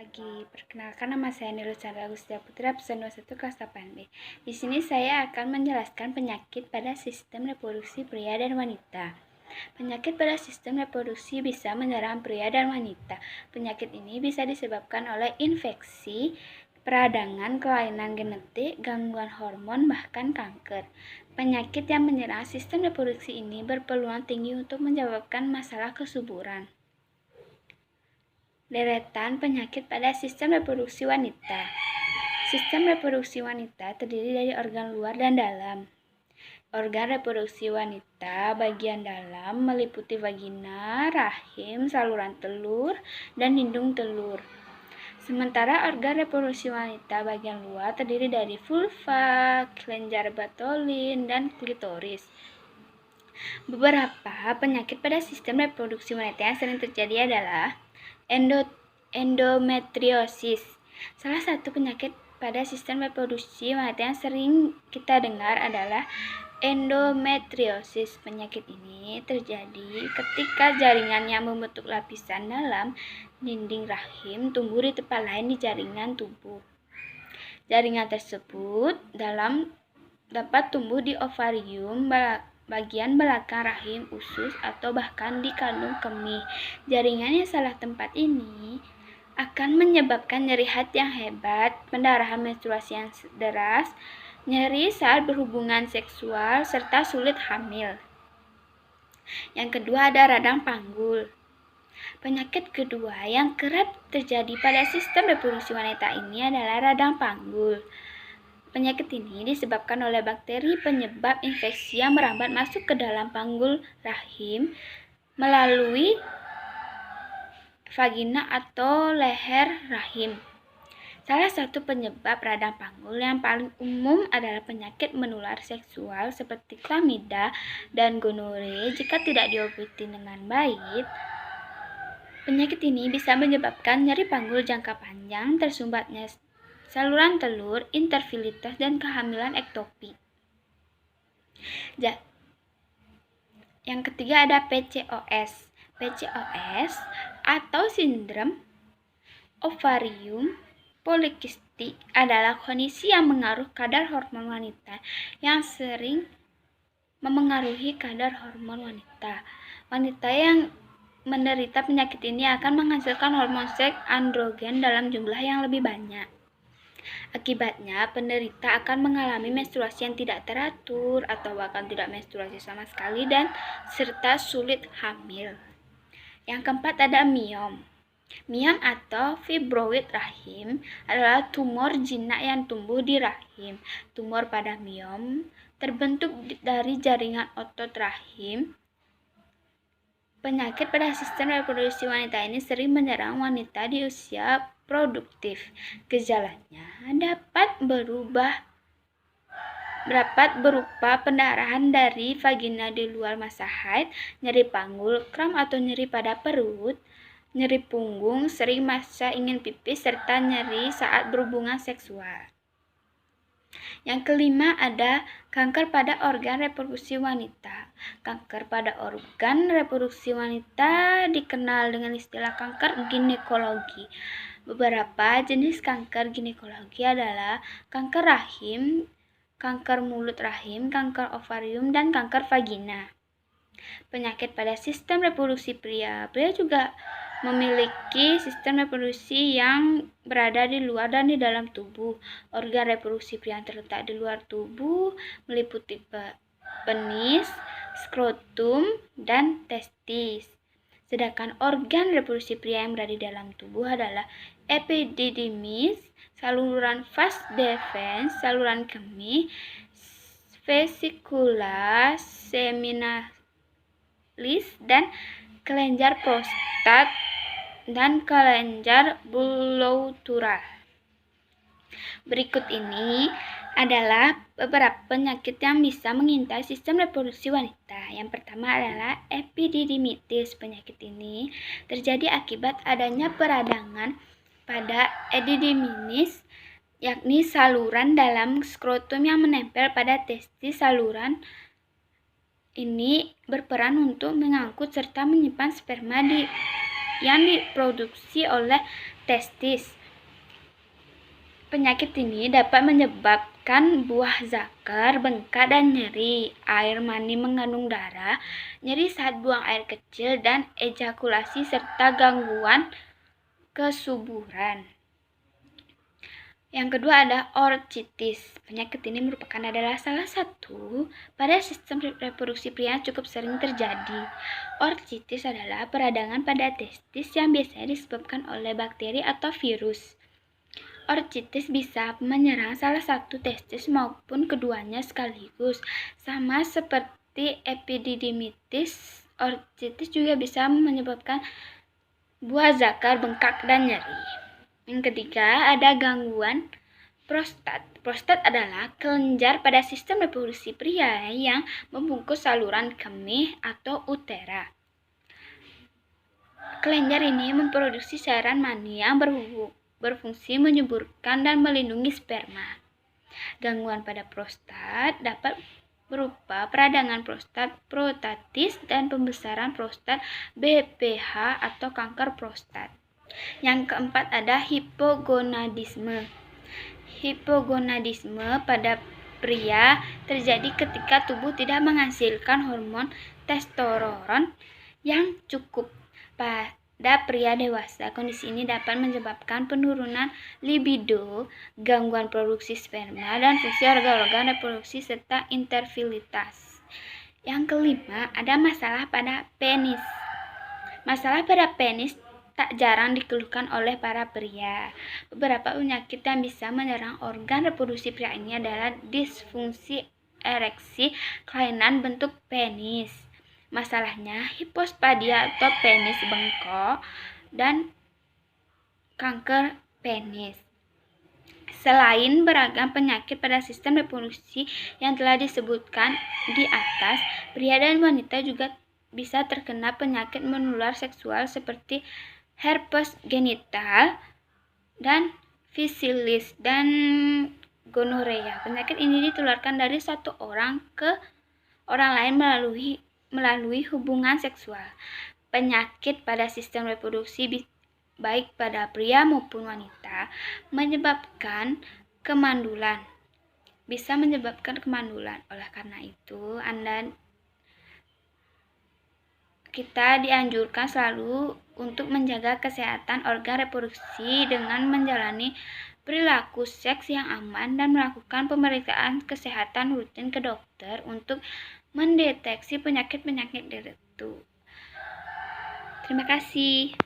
lagi. Perkenalkan, nama saya Nilu Chandra Agustia Putra, pesan 21 kelas 8B. Di sini saya akan menjelaskan penyakit pada sistem reproduksi pria dan wanita. Penyakit pada sistem reproduksi bisa menyerang pria dan wanita. Penyakit ini bisa disebabkan oleh infeksi, peradangan, kelainan genetik, gangguan hormon, bahkan kanker. Penyakit yang menyerang sistem reproduksi ini berpeluang tinggi untuk menyebabkan masalah kesuburan. Deretan penyakit pada sistem reproduksi wanita. Sistem reproduksi wanita terdiri dari organ luar dan dalam. Organ reproduksi wanita bagian dalam meliputi vagina, rahim, saluran telur, dan hidung telur. Sementara organ reproduksi wanita bagian luar terdiri dari vulva, kelenjar Bartholin, dan klitoris. Beberapa penyakit pada sistem reproduksi wanita yang sering terjadi adalah endometriosis. Salah satu penyakit pada sistem reproduksi wanita yang sering kita dengar adalah endometriosis. Penyakit ini terjadi ketika jaringan yang membentuk lapisan dalam dinding rahim tumbuh di tempat lain di jaringan tubuh. Jaringan tersebut dapat tumbuh di ovarium, bagian belakang rahim, usus, atau bahkan di kandung kemih. Jaringan yang salah tempat ini akan menyebabkan nyeri hati yang hebat, pendarahan menstruasi yang deras, nyeri saat berhubungan seksual, serta sulit hamil. Yang kedua ada radang panggul. Penyakit kedua yang kerap terjadi pada sistem reproduksi wanita ini adalah radang panggul. Penyakit ini disebabkan oleh bakteri penyebab infeksi yang merambat masuk ke dalam panggul rahim melalui vagina atau leher rahim. Salah satu penyebab radang panggul yang paling umum adalah penyakit menular seksual seperti klamida dan gonore. Jika tidak diobati dengan baik, penyakit ini bisa menyebabkan nyeri panggul jangka panjang, tersumbatnya saluran telur, infertilitas, dan kehamilan ektopik. Yang ketiga ada PCOS. PCOS atau sindrom ovarium polikistik adalah kondisi yang mengaruh kadar hormon wanita yang sering memengaruhi kadar hormon wanita. Wanita yang menderita penyakit ini akan menghasilkan hormon seks androgen dalam jumlah yang lebih banyak. Akibatnya, penderita akan mengalami menstruasi yang tidak teratur atau bahkan tidak menstruasi sama sekali dan serta sulit hamil. Yang keempat ada miom. Miom atau fibroid rahim adalah tumor jinak yang tumbuh di rahim. Tumor pada miom terbentuk dari jaringan otot rahim. Penyakit pada sistem reproduksi wanita ini sering menyerang wanita di usia produktif. Gejalanya dapat berupa pendarahan dari vagina di luar masa haid, nyeri panggul, kram atau nyeri pada perut, nyeri punggung, sering masa ingin pipis, serta nyeri saat berhubungan seksual. Yang kelima ada kanker pada organ reproduksi wanita. Kanker pada organ reproduksi wanita dikenal dengan istilah kanker ginekologi. Beberapa jenis kanker ginekologi adalah kanker rahim, kanker mulut rahim, kanker ovarium, dan kanker vagina. Penyakit pada sistem reproduksi pria. Pria juga memiliki sistem reproduksi yang berada di luar dan di dalam tubuh. Organ reproduksi pria yang terletak di luar tubuh meliputi penis, skrotum, dan testis. Sedangkan organ reproduksi pria yang berada di dalam tubuh adalah epididymis, saluran vas deferens, saluran kemih, vesicula seminalis, dan kelenjar prostat dan kelenjar bulautural. Berikut ini adalah beberapa penyakit yang bisa mengintai sistem reproduksi wanita. Yang pertama adalah epididimitis. Penyakit ini terjadi akibat adanya peradangan pada epididymis, yakni saluran dalam skrotum yang menempel pada testis. Saluran ini berperan untuk mengangkut serta menyimpan sperma yang diproduksi oleh testis. Penyakit ini dapat menyebabkan buah zakar bengkak dan nyeri, air mani mengandung darah, nyeri saat buang air kecil, dan ejakulasi serta gangguan kesuburan. Yang kedua ada orchitis. Penyakit ini adalah salah satu pada sistem reproduksi pria yang cukup sering terjadi. Orchitis adalah peradangan pada testis yang biasanya disebabkan oleh bakteri atau virus. Orchitis bisa menyerang salah satu testis maupun keduanya sekaligus. Sama seperti epididymitis, orchitis juga bisa menyebabkan buah zakar bengkak dan nyeri. Yang ketiga ada gangguan prostat. Prostat adalah kelenjar pada sistem reproduksi pria yang membungkus saluran kemih atau utera. Kelenjar ini memproduksi cairan mani yang berfungsi menyuburkan dan melindungi sperma. Gangguan pada prostat dapat berupa peradangan prostat, prostatitis, dan pembesaran prostat, BPH atau kanker prostat. Yang keempat ada hipogonadisme. Hipogonadisme pada pria terjadi ketika tubuh tidak menghasilkan hormon testosteron yang cukup. Pada pria dewasa, kondisi ini dapat menyebabkan penurunan libido, gangguan produksi sperma, dan fungsi organ-organ reproduksi serta infertilitas. Yang kelima, ada masalah pada penis. Masalah pada penis tak jarang dikeluhkan oleh para pria. Beberapa penyakit yang bisa menyerang organ reproduksi pria ini adalah disfungsi ereksi, kelainan bentuk penis. Masalahnya hipospadia atau penis bengkok, dan kanker penis. Selain beragam penyakit pada sistem reproduksi yang telah disebutkan di atas, pria dan wanita juga bisa terkena penyakit menular seksual seperti herpes genital dan fisilis dan gonorea. Penyakit ini ditularkan dari satu orang ke orang lain melalui hubungan seksual. Penyakit pada sistem reproduksi baik pada pria maupun wanita bisa menyebabkan kemandulan. Oleh karena itu, kita dianjurkan selalu untuk menjaga kesehatan organ reproduksi dengan menjalani perilaku seks yang aman dan melakukan pemeriksaan kesehatan rutin ke dokter untuk mendeteksi penyakit-penyakit tertentu. Terima kasih.